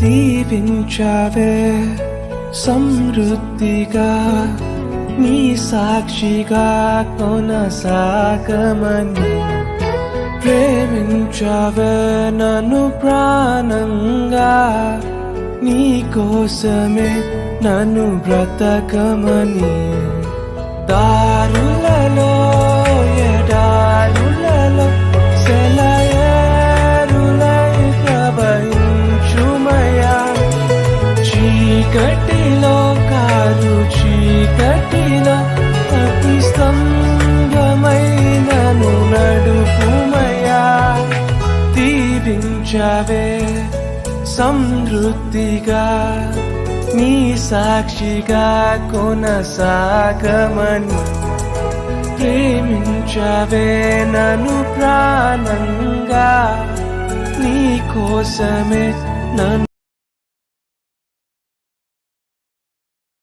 దీవించావే సమృద్ధిగా నీ సాక్షిగా కొనసాగమని ప్రేమించావే నన్ను ప్రాణంగా నీ కోసమే నన్ను బ్రతకమని దారులలో ఎడారులలో సెలయేరులై ప్రవహించుమయా చీకటిలో కారు చీకటిలో అతి స్తంభమైనను నడుపుమయా దీవించవే సమృద్ధిగా నీ సాక్షిగా కొనసాగమని ప్రేమించవే నన్ను ప్రాణంగా నీ కోసమే నన్ను